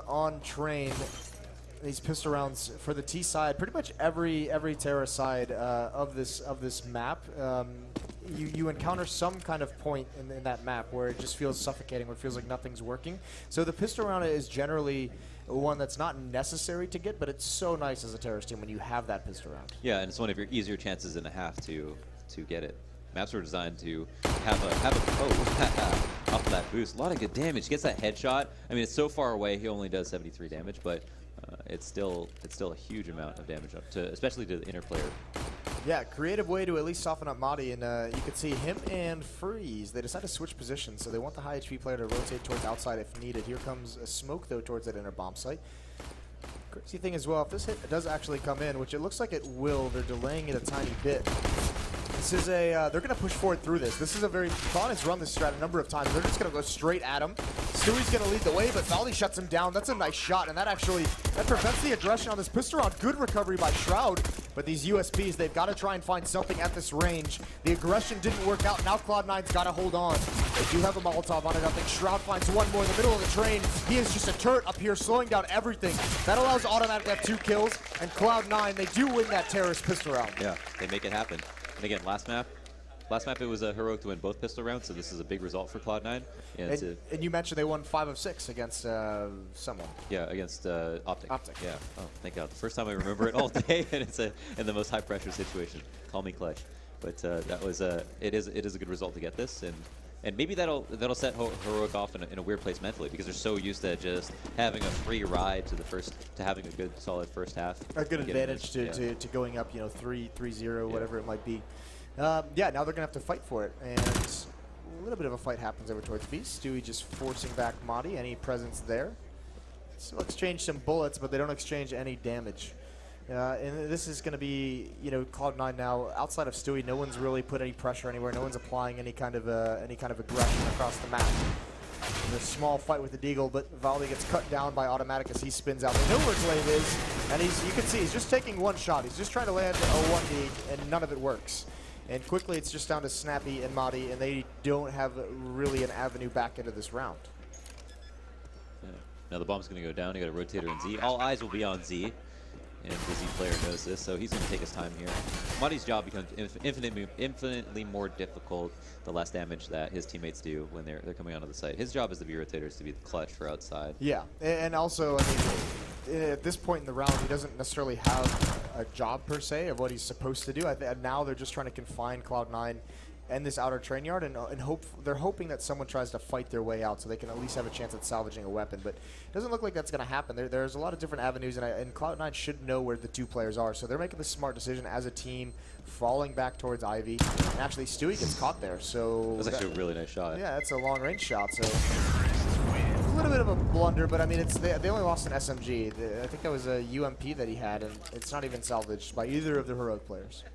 On train, these pistol rounds for the T side, pretty much every terror side of this map, you encounter some kind of point in that map where it just feels suffocating, where it feels like nothing's working. So the pistol round is generally one that's not necessary to get, but it's so nice as a terrorist team when you have that pistol round. Yeah, and it's one of your easier chances in a half to get it. Maps were designed to have a off of that boost. A lot of good damage. He gets that headshot. I mean, it's so far away. He only does 73 damage, but it's still a huge amount of damage up to, especially to the inner player. Yeah, creative way to at least soften up Madi, and you can see him and Freeze. They decide to switch positions, so they want the high HP player to rotate towards outside if needed. Here comes a smoke though towards that inner bomb site. Crazy thing as well, if this hit does actually come in, which it looks like it will, they're delaying it a tiny bit. This is a, they're going to push forward through this. This is a very, Cloud has run this strat a number of times. They're just going to go straight at him. Stewie's going to lead the way, but Valdi shuts him down. That's a nice shot, and that prevents the aggression on this pistol round. Good recovery by Shroud, but these USPs, they've got to try and find something at this range. The aggression didn't work out. Now Cloud9's got to hold on. They do have a Molotov on it. I think Shroud finds one more in the middle of the train. He is just a turret up here, slowing down everything. That allows Automatic to have 2 kills, and Cloud9, they do win that terrorist pistol round. Yeah, they make it happen. And again, last map it was a heroic to win both pistol rounds, so this is a big result for Cloud9. And you mentioned they won 5 of 6 against someone. Yeah, against Optic. Optic. Yeah. Oh, thank God. The first time I remember it all day, and it's in the most high pressure situation. Call me clutch. But that was it is a good result to get this, and maybe that'll set heroic off in a weird place mentally, because they're so used to just having a free ride to having a good solid first half. A good advantage to going up, 3-0, whatever it might be. Yeah, now they're gonna have to fight for it, and a little bit of a fight happens over towards B. Stewie just forcing back Madi. Any presence there? So exchange some bullets, but they don't exchange any damage. And this is going to be, Cloud9 now. Outside of Stewie, no one's really put any pressure anywhere. No one's applying any kind of aggression across the map. There's a small fight with the Deagle, but Valdi gets cut down by Automatic as he spins out. They know where Glaive is, and you can see he's just taking one shot. He's just trying to land a 1D, and none of it works. And quickly, it's just down to Snappy and Madi, and they don't have really an avenue back into this round. Yeah. Now the bomb's going to go down. You got a rotator in Z. All eyes will be on Z. And the Z player knows this, so he's going to take his time here. Madi's job becomes infinitely more difficult the less damage that his teammates do when they're coming onto the site. His job as the B rotator is to be the clutch for outside. Yeah, and also, I mean, at this point in the round, he doesn't necessarily have a job per se of what he's supposed to do. Now they're just trying to confine Cloud9 and this outer train yard, and they're hoping that someone tries to fight their way out so they can at least have a chance at salvaging a weapon. But it doesn't look like that's going to happen. There's a lot of different avenues, and Cloud9 should know where the 2 players are. So they're making the smart decision as a team, falling back towards Ivy. And actually, Stewie gets caught there. So that's actually a really nice shot. Yeah, that's a long-range shot. So a little bit of a blunder, but I mean, they only lost an SMG. I think that was a UMP that he had, and it's not even salvaged by either of the heroic players.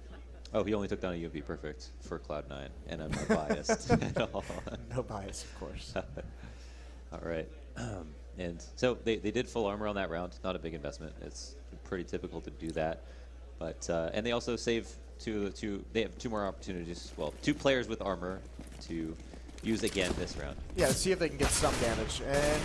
Oh, he only took down a UMP. Perfect for Cloud9, and I'm not biased at all. No bias, of course. All right. And so they did full armor on that round. Not a big investment. It's pretty typical to do that. But and they also save they have 2 more opportunities. Well, 2 players with armor to use again this round. Yeah, let's see if they can get some damage. And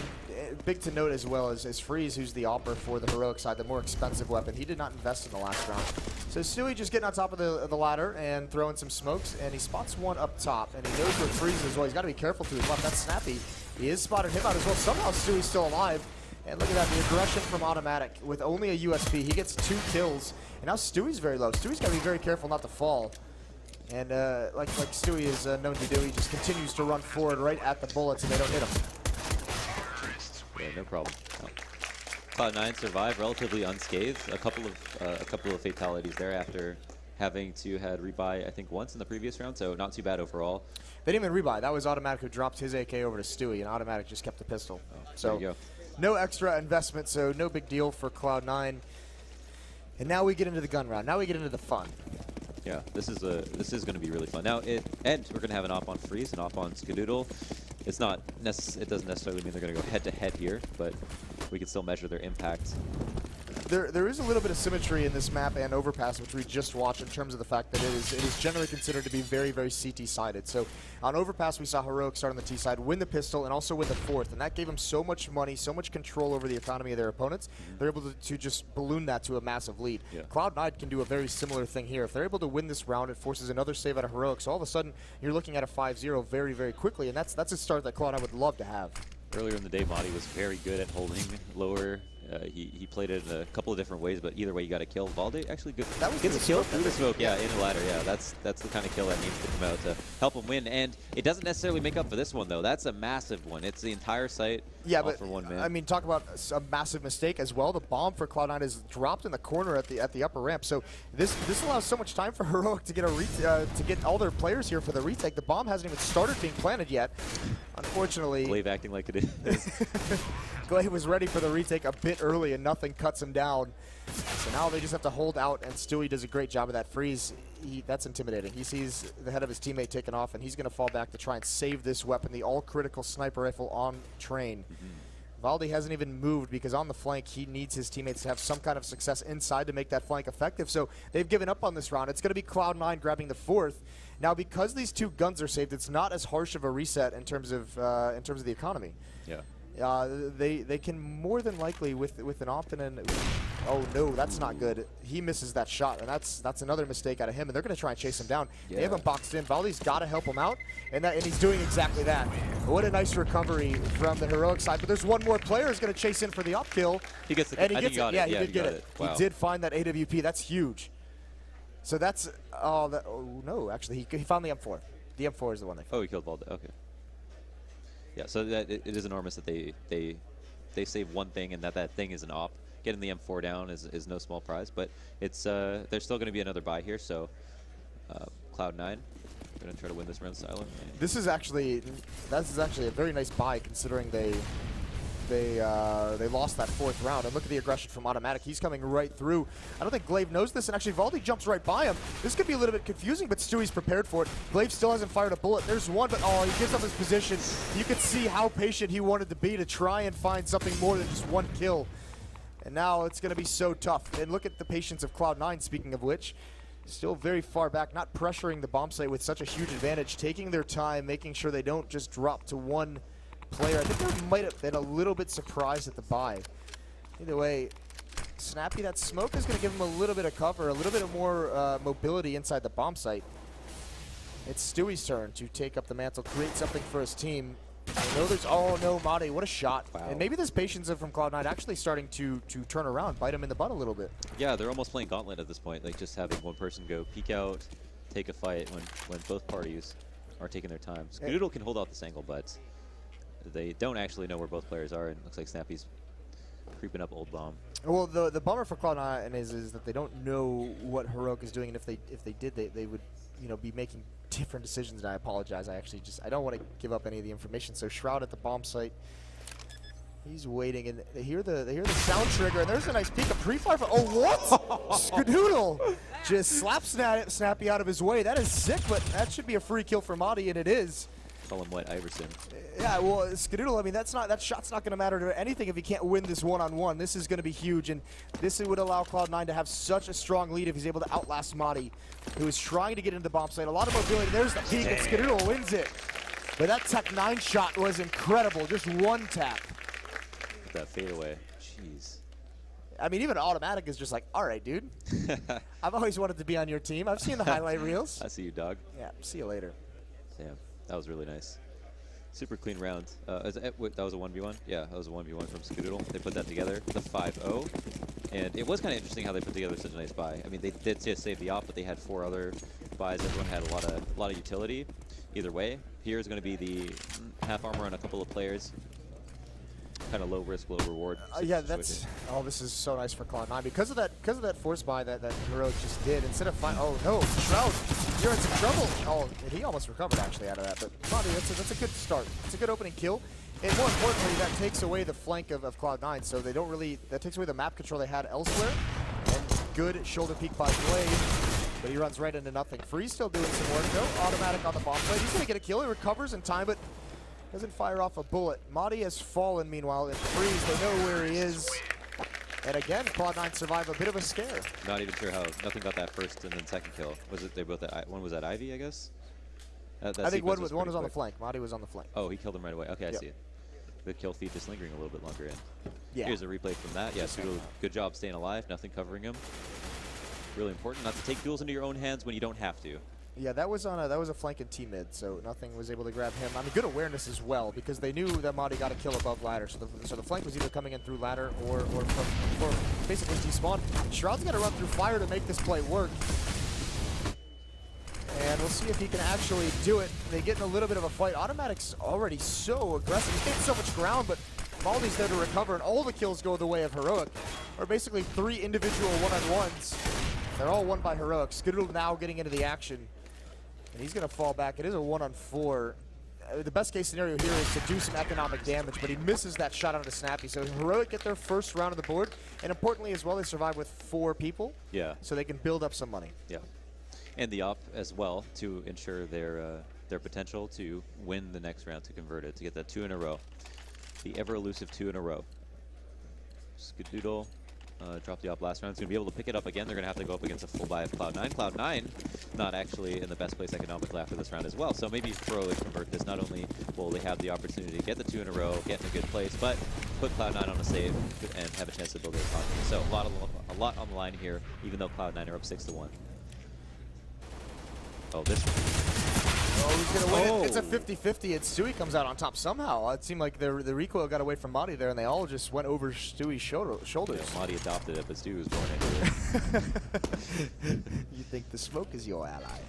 big to note as well is Freeze, who's the opper for the heroic side, the more expensive weapon. He did not invest in the last round. So Stewie just getting on top of the ladder and throwing some smokes, and he spots one up top, and he knows where Freeze is. Well, he's got to be careful to his left. That's Snappy. He is spotted him out as well. Somehow Stewie's still alive. And look at that, the aggression from Automatic. With only a USP, he gets 2 kills. And now Stewie's very low. Stewie's got to be very careful not to fall. And like Stewie is known to do, he just continues to run forward right at the bullets, and they don't hit him. Yeah, no problem. No. Cloud9 survived relatively unscathed. A couple of fatalities there after having to had rebuy, I think, once in the previous round, so not too bad overall. They didn't even rebuy. That was Automatic who dropped his AK over to Stewie, and Automatic just kept the pistol. Oh, so there you go. No extra investment, so no big deal for Cloud9. And now we get into the gun round. Now we get into the fun. Yeah, this is going to be really fun. Now, and we're going to have an op on Freeze, an op on Skadoodle. It's not it doesn't necessarily mean they're going to go head-to-head here, but we can still measure their impact. there is a little bit of symmetry in this map and Overpass, which we just watched, in terms of the fact that it is generally considered to be very, very CT-sided. So on Overpass, we saw Heroic start on the T side, win the pistol, and also win the fourth, and that gave them so much money, so much control over the economy of their opponents. They're able to just balloon that to a massive lead. Yeah. Cloud9 can do a very similar thing here. If they're able to win this round, it forces another save out of Heroic, so all of a sudden you're looking at a 5-0 very, very quickly, and that's a start that Cloud9 would love to have. Earlier in the day, Madi was very good at holding lower. He played it in a couple of different ways, but either way, you got to kill. Valde actually good. That was gets a kill through the smoke. Yeah, in the ladder. Yeah, that's the kind of kill that needs to come out to help him win. And it doesn't necessarily make up for this one though. That's a massive one. It's the entire site. Yeah, all but for one man. I mean, talk about a massive mistake as well. The bomb for Cloud9 is dropped in the corner at the upper ramp. So this allows so much time for Heroic to get to get all their players here for the retake. The bomb hasn't even started being planted yet. Unfortunately, Glaive acting like it is. Glaive was ready for the retake a bit early, and nothing cuts him down. So now they just have to hold out, and Stewie does a great job of that freeze. That's intimidating. He sees the head of his teammate taken off, and he's going to fall back to try and save this weapon, the all-critical sniper rifle on train. Valde hasn't even moved because on the flank, he needs his teammates to have some kind of success inside to make that flank effective. So they've given up on this round. It's going to be Cloud9 grabbing the fourth. Now, because these two guns are saved, it's not as harsh of a reset in terms of the economy. Yeah. They can more than likely with an Optin and oh no, that's not good. He misses that shot, and that's another mistake out of him, and they're going to try and chase him down. Yeah. They have him boxed in. Valde's got to help him out, and he's doing exactly that. What a nice recovery from the Heroic side, but there's one more player who's going to chase in for the op kill. He gets the. And he I gets think it. he Yeah, he did get it. Wow. He did find that AWP. That's huge. So that's oh no, actually he found the M4. The M4 is the one they found. Oh, he killed Valde. Okay. Yeah, so that it is enormous that they save one thing and that thing is an op. Getting the M4 down is no small prize, but it's there's still going to be another buy here. So Cloud9 going to try to win this round silently. This is actually a very nice buy considering they lost that fourth round. And look at the aggression from Automatic. He's coming right through. I don't think Glaive knows this, and actually Valde jumps right by him. This could be a little bit confusing, but Stewie's prepared for it. Glaive still hasn't fired a bullet. There's one, but oh, he gives up his position. You could see how patient he wanted to be to try and find something more than just one kill. And now it's going to be so tough. And look at the patience of Cloud9, speaking of which. Still very far back, not pressuring the bomb site with such a huge advantage, taking their time, making sure they don't just drop to one player. I think they might have been a little bit surprised at the buy. Either way, Snappy, that smoke is going to give him a little bit of cover, a little bit of more mobility inside the bomb site. It's Stewie's turn to take up the mantle, create something for his team. I know there's, oh no, Madi, what a shot. Wow. And maybe this patience from Cloud9 actually starting to turn around, bite him in the butt a little bit. Yeah, they're almost playing Gauntlet at this point, like just having one person go peek out, take a fight when both parties are taking their time. Skadoodle can hold off this angle, but they don't actually know where both players are, and it looks like Snappy's creeping up Old Bomb. Well, the bummer for Cloud9 is that they don't know what Heroic is doing, and if they did, they would be making different decisions. And I apologize. I don't want to give up any of the information. So Shroud at the bomb site. He's waiting, and they hear the sound trigger, and there's a nice peek of pre-fire. Oh, what? Skadoodle just slaps Snappy out of his way. That is sick, but that should be a free kill for Madi, and it is. Call him White Iverson. Yeah, well, Skadoodle, I mean, that shot's not going to matter to anything if he can't win this one-on-one. This is going to be huge, and this would allow Cloud9 to have such a strong lead if he's able to outlast Madi, who is trying to get into the bomb site. A lot of mobility. There's the peek, and Skadoodle wins it. But that Tech 9 shot was incredible. Just one tap. That fadeaway. Jeez. I mean, even Automatic is just like, all right, dude. I've always wanted to be on your team. I've seen the highlight reels. I see you, dog. Yeah, see you later. Damn. That was really nice. Super clean round. That was a 1v1? Yeah, that was a 1v1 from Skadoodle. They put that together, the 5-0. And it was kind of interesting how they put together such a nice buy. I mean, they did just save the op, but they had 4 other buys. Everyone had a lot of utility. Either way, here is going to be the half armor on a couple of players. Kind of low risk, low reward. Yeah, this is so nice for Cloud9 because of that force buy that Heroic just did. Instead of oh no, Shroud, you're in some trouble. Oh, and he almost recovered actually out of that. But Madi, that's a good start. It's a good opening kill, and more importantly, that takes away the flank of Cloud9. So they don't really, that takes away the map control they had elsewhere. And good shoulder peek by Blade, but he runs right into nothing. Freeze still doing some work though. Automatic on the bomb site. He's gonna get a kill. He recovers in time, but doesn't fire off a bullet. Madi has fallen, meanwhile, in Freeze. They know where he is. And again, Cloud9 survive a bit of a scare. Not even sure how. Nothing about that first and then second kill. Was it they both at, one was at Ivy, I guess? That I think one sequence was on the quick. flank. Madi was on the flank. Oh, he killed him right away. Okay, I Yep. see it. The kill feed just lingering a little bit longer in. Yeah. Here's a replay from that. Yeah, Pseudo, good job staying alive. Nothing covering him. Really important not to take duels into your own hands when you don't have to. Yeah, that was on a flank and T mid, so nothing was able to grab him. I mean, good awareness as well, because they knew that Madi got a kill above ladder, so the flank was either coming in through ladder or basically despawn. Shroud's got to run through fire to make this play work. And we'll see if he can actually do it. They get in a little bit of a fight. Automatic's already so aggressive. He's getting so much ground, but Baldi's there to recover, and all the kills go the way of Heroic. Or basically 3 individual one-on-ones. They're all won by Heroic. Skidoodle now getting into the action. And he's going to fall back. It is a 1-on-4. The best case scenario here is to do some economic damage, but he misses that shot onto Snappy. So Heroic get their first round of the board, and importantly as well, they survive with 4 people. Yeah. So they can build up some money. Yeah. And the op as well to ensure their potential to win the next round, to convert it, to get that 2 in a row. The ever elusive 2 in a row. Skidoodle dropped the op last round. He's going to be able to pick it up again. They're going to have to go up against a full buy of Cloud9. Cloud9 not actually in the best place economically after this round as well. So maybe Heroic convert this. Not only will they have the opportunity to get the 2 in a row, get in a good place, but put Cloud9 on a save and have a chance to build their economy. So a lot on the line here, even though Cloud9 are up 6-1. Oh, this one. Oh, he's going to win it. It's a 50-50, and Stewie comes out on top somehow. It seemed like the recoil got away from Madi there, and they all just went over Stewie's shoulders. Yeah, Madi adopted it, but Stewie was born into it. You think the smoke is your ally.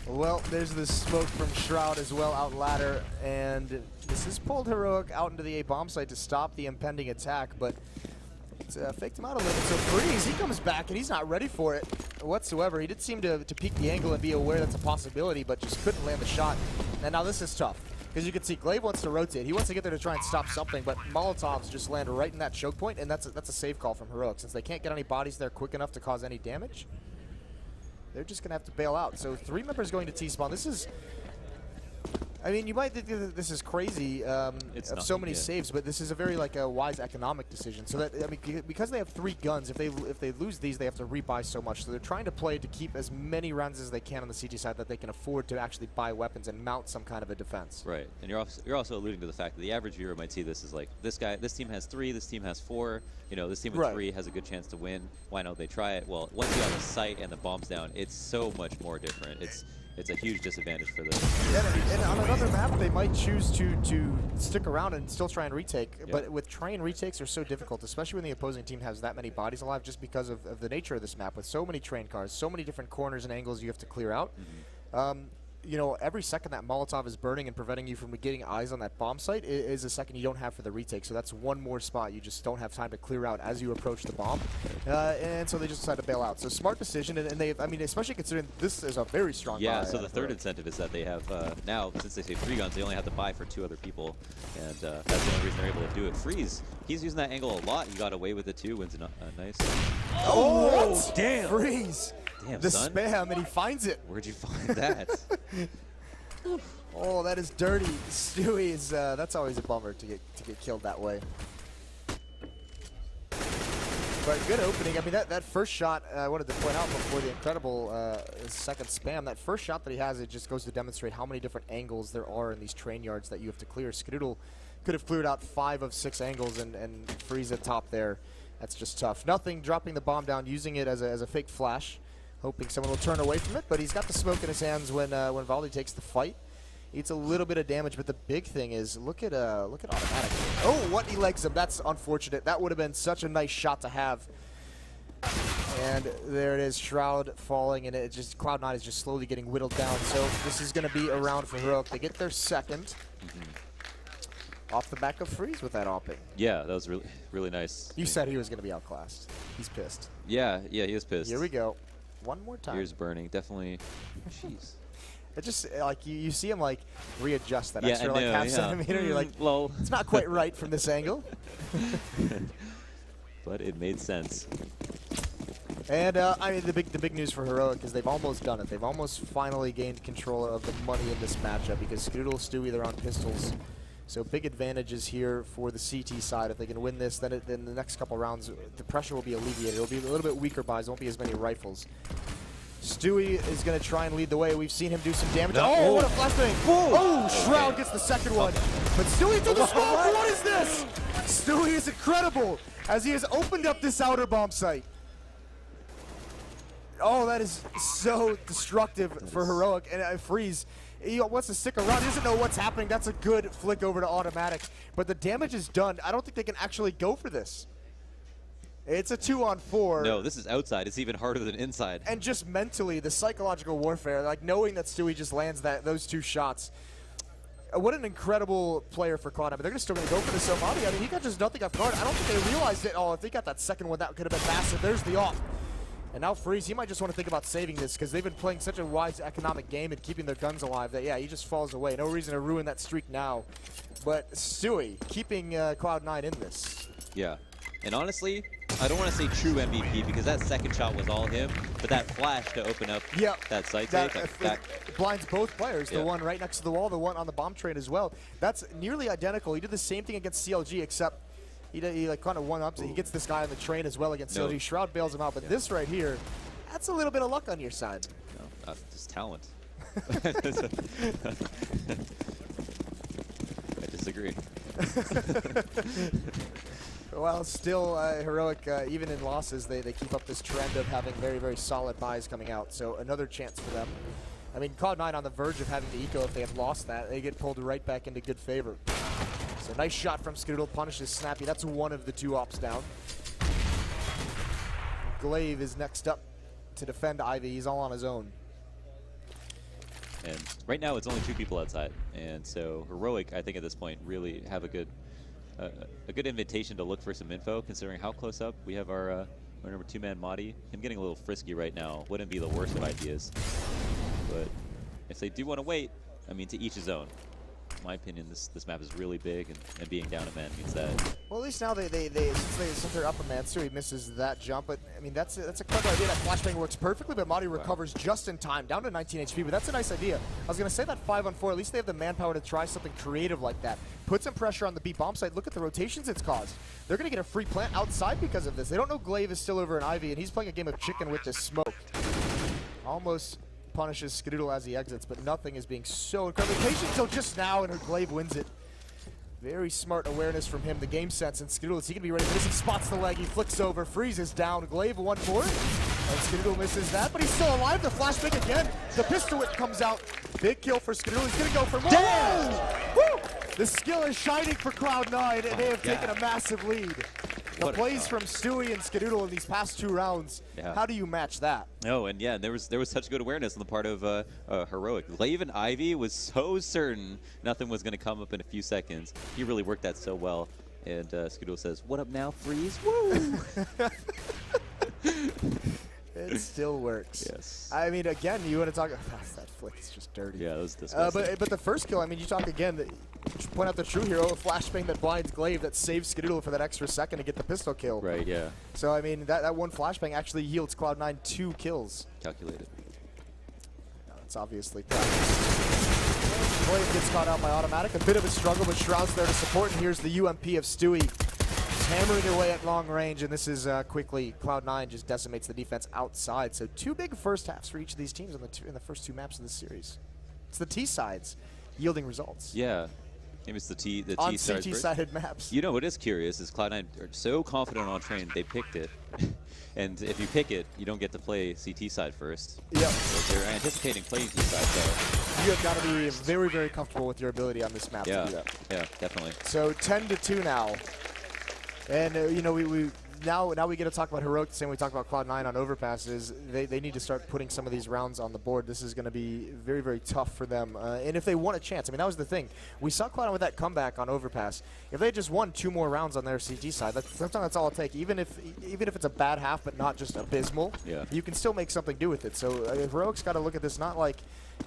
Well, there's the smoke from Shroud as well out ladder, and this has pulled Heroic out into the A bomb site to stop the impending attack, but it's faked him out a little bit. So Freeze, he comes back, and he's not ready for it whatsoever. He did seem to peek the angle and be aware that's a possibility, but just couldn't land the shot. And now this is tough, because you can see Glaive wants to rotate. He wants to get there to try and stop something, but Molotovs just land right in that choke point, and that's a save call from Heroic. Since they can't get any bodies there quick enough to cause any damage, they're just going to have to bail out. So 3 members going to T-spawn. This is... I mean, you might think that this is crazy of so many saves, but this is a very a wise economic decision. So that, I mean, because they have 3 guns, if they lose these, they have to rebuy so much. So they're trying to play to keep as many rounds as they can on the CT side that they can afford to actually buy weapons and mount some kind of a defense. Right, and you're also alluding to the fact that the average viewer might see this as like, this team has 3, this team has 4. You know, this team with 3 has a good chance to win. Why don't they try it? Well, once you have a site and the bomb's down, it's so much more different. It's a huge disadvantage for them. Yeah, and on another map, they might choose to stick around and still try and retake. Yep. But with train retakes, are so difficult, especially when the opposing team has that many bodies alive, just because of the nature of this map, with so many train cars, so many different corners and angles you have to clear out. Mm-hmm. You know, every second that Molotov is burning and preventing you from getting eyes on that bomb site is a second you don't have for the retake. So that's one more spot you just don't have time to clear out as you approach the bomb. And so they just decide to bail out. So smart decision, and they, I mean, especially considering this is a very strong buy. So the third incentive is that they have, now, since they say 3 guns, they only have to buy for 2 other people. And that's the only reason they're able to do it. Freeze, he's using that angle a lot. He got away with it too, wins a nice. Oh, what? Damn. Freeze. Damn, the son. spam, and he finds it. Where'd you find that? Oh, that is dirty. Stewie is, that's always a bummer to get killed that way. But good opening. I mean, that first shot, I wanted to point out before the incredible second spam, that first shot that he has, it just goes to demonstrate how many different angles there are in these train yards that you have to clear. Skidoodle could have cleared out 5 of 6 angles and freeze at top there. That's just tough. Nothing, dropping the bomb down, using it as a fake flash, hoping someone will turn away from it, but he's got the smoke in his hands when Valdi takes the fight. Eats a little bit of damage, but the big thing is look at automatic. Oh, what, he legs him. That's unfortunate. That would have been such a nice shot to have. And there it is, Shroud falling, and it just Cloud9 is just slowly getting whittled down. So this is going to be a round for Heroic. They get their second. Off the back of Freeze with that opping. Yeah, that was really nice. You said he was going to be outclassed. He's pissed. Yeah, he is pissed. Here we go. One more time. Ears burning, definitely. Jeez. It just, like, you see him, like, readjust that yeah, extra, like, half centimeter. You're like, lol. It's not quite right from this angle. But it made sense. And, I mean, the big news for Heroic is they've almost done it. They've almost finally gained control of the money in this matchup because Skidoodle, Stewie, they're on pistols. So big advantages here for the CT side. If they can win this, then the next couple rounds, the pressure will be alleviated. It'll be a little bit weaker buys. Won't be as many rifles. Stewie is going to try and lead the way. We've seen him do some damage. Oh, what a flashbang. Oh, Shroud gets the second one. But Stewie through the smoke. What is this? Stewie is incredible as he has opened up this outer bomb site. Oh, that is so destructive for Heroic. And Freeze, he wants to stick around. He doesn't know what's happening. That's a good flick over to automatic. But the damage is done. I don't think they can actually go for this. It's a 2-on-4. No, this is outside. It's even harder than inside. And just mentally, the psychological warfare, like knowing that Stewie just lands those 2 shots. What an incredible player for Cloud9. But they're still going to go for this Somadi. I mean, he got just nothing off guard. I don't think they realized it. Oh, if they got that second one, that could have been massive. There's the off. And now Freeze, he might just want to think about saving this because they've been playing such a wise economic game and keeping their guns alive that, yeah, he just falls away. No reason to ruin that streak now. But Stewie keeping Cloud9 in this. Yeah. And honestly, I don't want to say true MVP because that second shot was all him, but that flash to open up that site take, that blinds both players. The one right next to the wall, the one on the bomb train as well. That's nearly identical. He did the same thing against CLG, except he like kind of one-ups it. He gets this guy on the train as well against CLG. Shroud bails him out, but this right here, that's a little bit of luck on your side. No, just talent. I disagree. Well, still, Heroic, even in losses, they keep up this trend of having very, very solid buys coming out. So another chance for them. I mean, Cloud9 on the verge of having to eco if they have lost that. They get pulled right back into good favor. So nice shot from Skidoodle, punishes Snappy. That's one of the 2 ops down. Glaive is next up to defend Ivy. He's all on his own. And right now, it's only 2 people outside. And so Heroic, I think at this point, really have a good invitation to look for some info, considering how close up we have our number 2-man Madi. Him getting a little frisky right now wouldn't be the worst of ideas. But if they do want to wait, I mean, to each his own. In my opinion, this map is really big, and being down a man means that. Well, at least now since they're up a man, Stewie misses that jump. But I mean, that's a clever idea. That flashbang works perfectly, but Madi recovers just in time, down to 19 HP. But that's a nice idea. I was gonna say that 5-on-4. At least they have the manpower to try something creative like that. Put some pressure on the B bomb site. Look at the rotations it's caused. They're gonna get a free plant outside because of this. They don't know Glaive is still over in Ivy, and he's playing a game of chicken with this smoke. Almost punishes Skidoodle as he exits, but nothing is being so incredibly patient until just now, and her Glaive wins it. Very smart awareness from him, the game sense, and Skidoodle, is he gonna be ready for this? He spots the leg, he flicks over, freezes down, Glaive 1 for it, and Skidoodle misses that, but he's still alive. The flashbang again, the pistol whip comes out, big kill for Skidoodle. He's gonna go for more. Woo! The skill is shining for Cloud9, and they have taken a massive lead. The plays from Stewie and Skidoodle in these past 2 rounds, how do you match that? No, and yeah, there was such good awareness on the part of Heroic. Glaive and Ivy was so certain nothing was going to come up in a few seconds. He really worked that so well. And Skidoodle says, "What up now, Freeze? Woo!" It still works. Yes. I mean, again, you want to talk about that flick is just dirty. Yeah, that was disgusting. But the first kill, I mean, you talk again, point out the true hero, a flashbang that blinds Glaive that saves Skidoodle for that extra second to get the pistol kill. Right, yeah. So, I mean, that one flashbang actually yields Cloud9 2 kills. Calculated. That's obviously practice. Glaive gets caught out by automatic. A bit of a struggle, but Shroud's there to support, and here's the UMP of Stewie. Hammering away at long range, and this is quickly Cloud9 just decimates the defense outside. So 2 big first halves for each of these teams in the first 2 maps of this series. It's the T sides yielding results. Yeah, maybe it's the T on sides CT-sided maps. You know what is curious is Cloud9 are so confident on train they picked it, and if you pick it, you don't get to play CT side first. Yep. So they're anticipating playing T side, so you have got to be very, very comfortable with your ability on this map to do that. Yeah, definitely. So 10-2 now. And you know, we now we get to talk about Heroic the same way we talk about Cloud9 on overpasses. They need to start putting some of these rounds on the board. This is going to be very, very tough for them. And if they want a chance, I mean, that was the thing. We saw Cloud9 with that comeback on overpass. If they just won 2 more rounds on their CT side, sometimes that's all it takes. Even if it's a bad half, but not just abysmal, you can still make something do with it. So Heroic's got to look at this not like,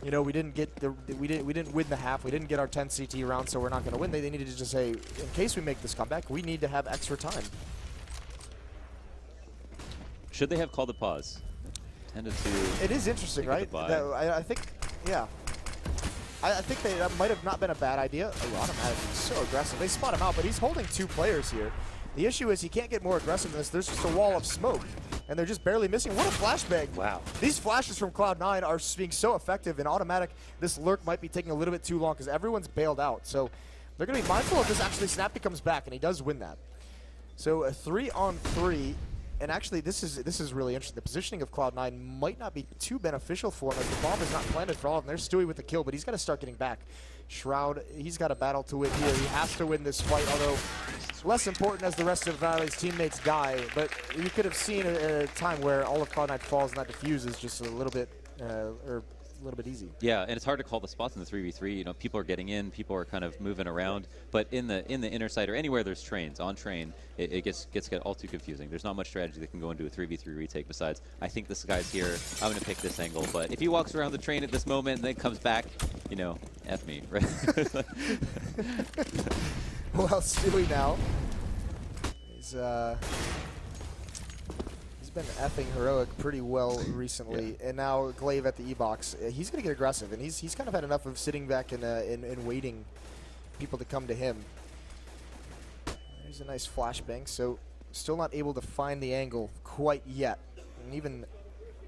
you know, we didn't win the half, we didn't get our 10 CT rounds, so we're not going to win. They needed to just say, in case we make this comeback, we need to have extra time. Should they have called a pause? 10-2. It is interesting, right? I think, yeah. I think that might have not been a bad idea. Oh, Automatic is so aggressive. They spot him out, but he's holding 2 players here. The issue is he can't get more aggressive than this. There's just a wall of smoke, and they're just barely missing. What a flashbang. Wow. These flashes from Cloud9 are being so effective. In Automatic, this lurk might be taking a little bit too long because everyone's bailed out. So they're going to be mindful of this. Actually, Snappy comes back, and he does win that. So a 3-on-3. And actually, this is really interesting. The positioning of Cloud9 might not be too beneficial for him as the bomb is not planted for all of them. There's Stewie with the kill, but he's got to start getting back. Shroud, he's got a battle to win here. He has to win this fight, although less important as the rest of Valley's teammates die. But you could have seen a time where all of Cloud9 falls and that defuse is just a little bit easy. Yeah, and it's hard to call the spots in the 3v3. You know, people are getting in, people are kind of moving around, but in the inner side or anywhere there's trains, on train, it gets all too confusing. There's not much strategy that can go into a 3v3 retake besides, I think this guy's here, I'm going to pick this angle, but if he walks around the train at this moment and then comes back, you know, F me, right? Well, Stewie now, he's been effing Heroic pretty well recently, and now Glaive at the E-box. He's going to get aggressive, and he's kind of had enough of sitting back and waiting people to come to him. There's a nice flashbang, so still not able to find the angle quite yet. And even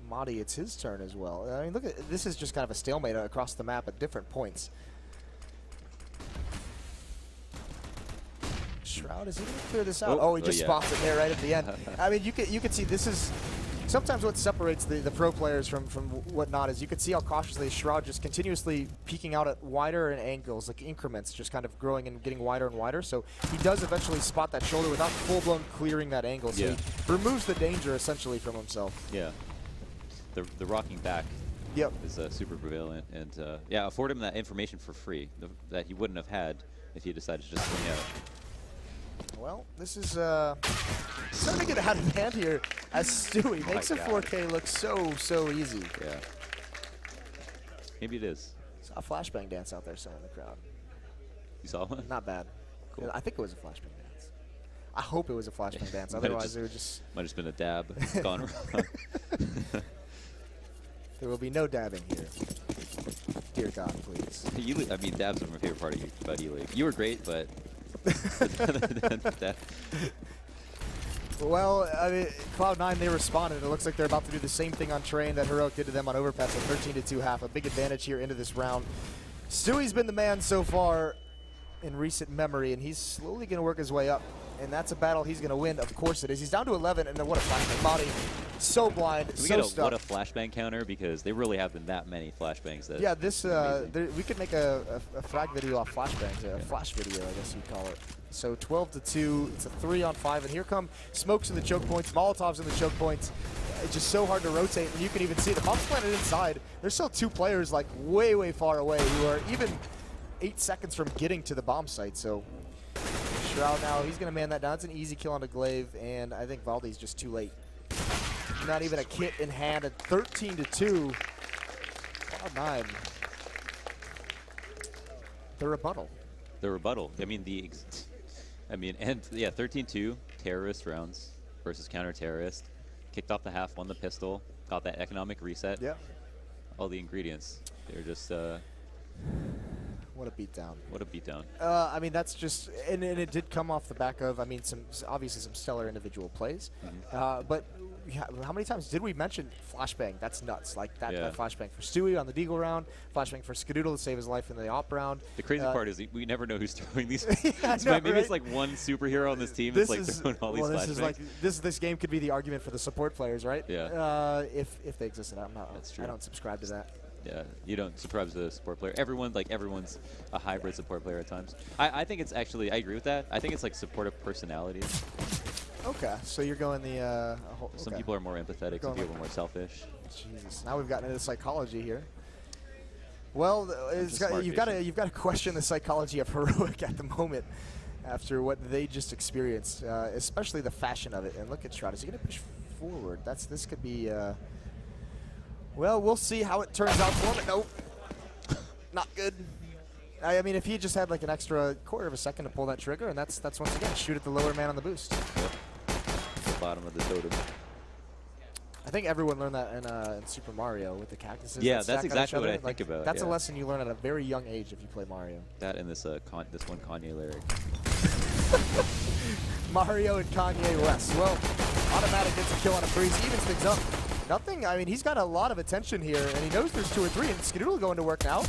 Madi, it's his turn as well. I mean, look at this is just kind of a stalemate across the map at different points. Shroud, is he going to clear this out? Oh, he just spots it there right at the end. I mean, you could see this is sometimes what separates the pro players from whatnot is you could see how cautiously Shroud just continuously peeking out at wider angles, like increments, just kind of growing and getting wider and wider. So he does eventually spot that shoulder without full-blown clearing that angle. So he removes the danger essentially from himself. Yeah. The rocking back is super prevalent, and yeah, afford him that information for free that he wouldn't have had if he decided to just swing out. Well, this is starting to get out of hand here as Stewie makes a 4K look so easy. Yeah. Maybe it is. Saw a flashbang dance out there somewhere in the crowd. You saw one? Not bad. Cool. I think it was a flashbang dance. I hope it was a flashbang dance. Otherwise, it would just might have just been a dab gone wrong. There will be no dabbing here. Dear God, please. I mean, dabs are my favorite part about E-League. You were great, but. Well, I mean, Cloud9, they responded. It looks like they're about to do the same thing on train that Heroic did to them on Overpass, a 13-2 half. A big advantage here into this round. Stewie's been the man so far in recent memory, and he's slowly going to work his way up. And that's a battle he's going to win. Of course it is. He's down to 11, and then what a flashbang. Madi, so blind, Can we so get stuck. What a flashbang counter, because there really have been that many flashbangs. That yeah, this we could make a frag video off flashbangs, a flash video, I guess you'd call it. So 12-2, it's a 3-on-5, and here come smokes in the choke points, Molotovs in the choke points. It's just so hard to rotate, and you can even see the bomb's planted inside. There's still 2 players like way far away who are even 8 seconds from getting to the bomb site. So Shroud now, he's going to man that down. It's an easy kill on a Glaive, and I think Valdi's just too late. Not even a kit in hand at 13-2. Cloud9. The rebuttal. The rebuttal. I mean, and yeah, 13-2 terrorist rounds versus counter-terrorist. Kicked off the half, won the pistol, got that economic reset. Yeah. All the ingredients. They're just. What a beatdown. What a beatdown. I mean, that's just, and it did come off the back of, I mean, obviously some stellar individual plays. But how many times did we mention flashbang? That's nuts. Like that flashbang for Stewie on the Deagle round, flashbang for Skadoodle to save his life in the op round. The crazy part is we never know who's throwing these. Maybe right? it's like one superhero on this team that's like throwing all these flashbangs. This is like this game could be the argument for the support players, right? Yeah. If they existed, That's true. I don't subscribe to that. Yeah, you don't subscribe as a support player. Everyone's a hybrid support player at times. I think it's actually, I agree with that. I think it's like supportive personalities. Okay, so you're going the Some people are more empathetic, some people are more selfish. Jesus, now we've gotten into psychology here. Well, you've got to question the psychology of Heroic at the moment after what they just experienced, especially the fashion of it. And look at Shroud. Is he going to push forward? This could be. Well, we'll see how it turns out for him. Nope, not good. I mean, if he just had like an extra quarter of a second to pull that trigger, and that's once again shoot at the lower man on the boost. Yep. The bottom of the totem. I think everyone learned that in Super Mario with the cactuses. Yeah, that stack that's on each exactly what other. I think about. That's a yeah. lesson you learn at a very young age if you play Mario. That and this this one Kanye lyric. Mario and Kanye West. Well, Automatic gets a kill on a freeze, evens things up. Nothing, I mean, he's got a lot of attention here, and he knows there's 2 or 3, and Skadoodle going to work now.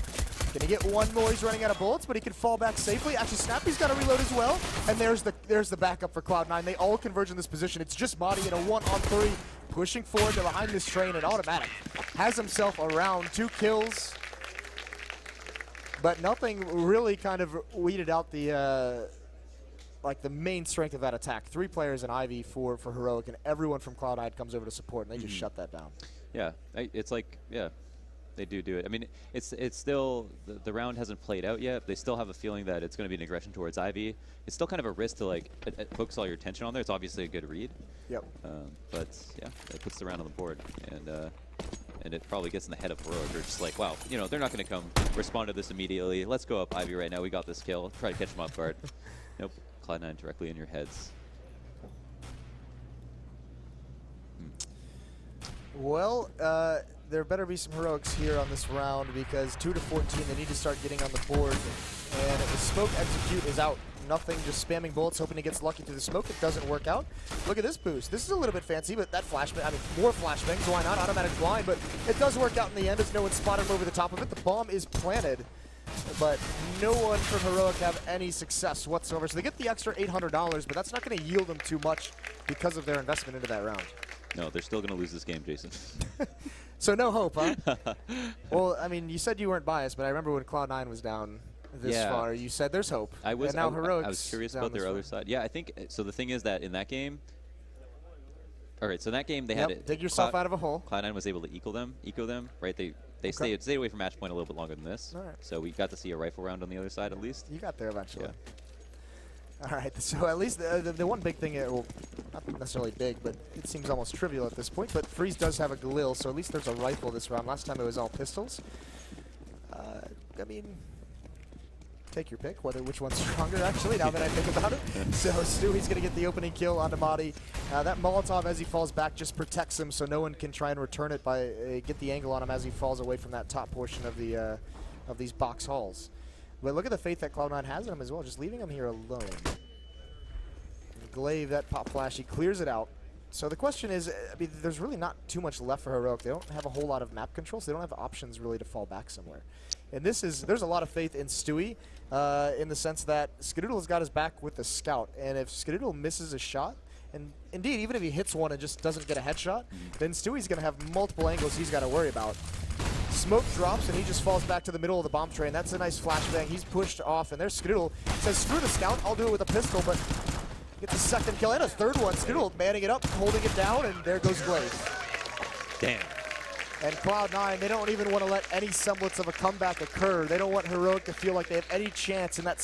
Can he get one more? He's running out of bullets, but he can fall back safely. Actually, Snappy's got to reload as well, and there's the backup for Cloud9. They all converge in this position. It's just Madi in a 1-on-3, pushing forward to behind this train, and Automatic has himself around 2 kills, but nothing really kind of weeded out the like the main strength of that attack. 3 players in Ivy for Heroic, and everyone from Cloud9 comes over to support, and they just shut that down. Yeah, it's like, yeah, they do it. I mean, it's still, the round hasn't played out yet. They still have a feeling that it's going to be an aggression towards Ivy. It's still kind of a risk to like focus all your attention on there. It's obviously a good read. Yep. But yeah, it puts the round on the board, and it probably gets in the head of Heroic. They're just like, wow, you know, they're not going to come respond to this immediately. Let's go up Ivy right now. We got this kill. Try to catch them off guard. Nope. Cloud9 directly in your heads. Well, there better be some heroics here on this round because 2 to 14, they need to start getting on the board. And the smoke execute is out. Nothing, just spamming bullets, hoping he gets lucky through the smoke. It doesn't work out. Look at this boost. This is a little bit fancy, but that flashbang, I mean, more flashbangs, why not? Automatic blind, but it does work out in the end as no one spotted him over the top of it. The bomb is planted, but no one from Heroic have any success whatsoever. So they get the extra $800, but that's not going to yield them too much because of their investment into that round. No, they're still going to lose this game, Jason. So no hope, huh? Well, I mean, you said you weren't biased, but I remember when Cloud9 was down this far, you said there's hope. I was, and now Heroic's I was curious about their other side. Yeah, I think, so the thing is that in that game, all right, so in that game they had it. Dig yourself out of a hole. Cloud9 was able to eco them, right? They stayed away from match point a little bit longer than this. All right. So we got to see a rifle round on the other side at least. You got there eventually. Yeah. All right, so at least the one big thing, well, not necessarily big, but it seems almost trivial at this point, but Freeze does have a Galil, so at least there's a rifle this round. Last time it was all pistols. I mean, take your pick, which one's stronger, actually, now that I think about it. So Stewie's going to get the opening kill onto Madi. That Molotov, as he falls back, just protects him so no one can try and return it by get the angle on him as he falls away from that top portion of the of these box halls. But look at the faith that Cloud9 has in him as well, just leaving him here alone. Glaive, that pop flash, he clears it out. So the question is, I mean, there's really not too much left for Heroic. They don't have a whole lot of map control, so they don't have options really to fall back somewhere. And there's a lot of faith in Stewie in the sense that Skadoodle has got his back with the scout. And if Skadoodle misses a shot, and indeed, even if he hits one and just doesn't get a headshot, then Stewie's going to have multiple angles he's got to worry about. Smoke drops, and he just falls back to the middle of the bomb train. That's a nice flashbang. He's pushed off, and there's Skadoodle. Says, screw the scout, I'll do it with a pistol, but gets a second kill and a third one. Skadoodle manning it up, holding it down, and there goes Glaive. Damn. And Cloud9, they don't even want to let any semblance of a comeback occur. They don't want Heroic to feel like they have any chance in that